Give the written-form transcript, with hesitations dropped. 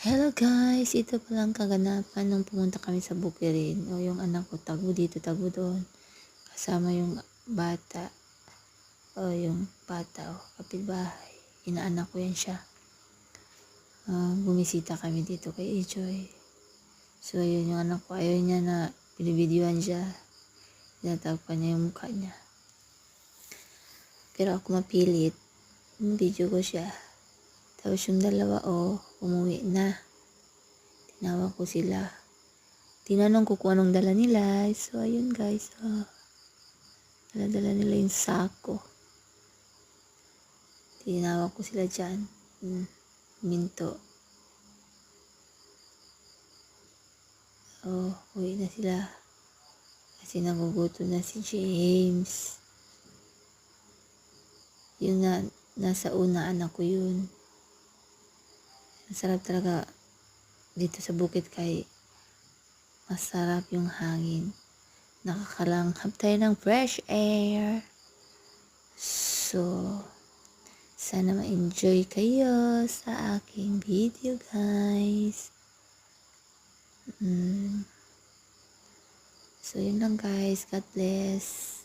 Hello guys, ito palang kaganapan nung pumunta kami sa Bukirin. O yung anak ko, tago dito, tago doon. Kasama yung bata. Kapitbahay. Inaanak ko yan siya. Bumisita kami dito kay Ijoy. So yun yung anak ko, ayaw niya na binibidyoan siya. Tinatagpan niya yung mukha niya. Pero ako mapilit, video ko siya. Tapos yung dalawa, umuwi na. Tinawag ko sila. Tinanong ko kung anong dala nila. So, ayun guys. Dala-dala nila yung sako. Tinawag ko sila dyan. Minto. Uwi na sila. Kasi nagugutom na si James. Yung nasa una anak ko yun. Masarap talaga dito sa bukid kay masarap yung hangin. Nakakalanghap tayo ng fresh air. So, sana ma-enjoy kayo sa aking video guys. So, yun lang guys. God bless.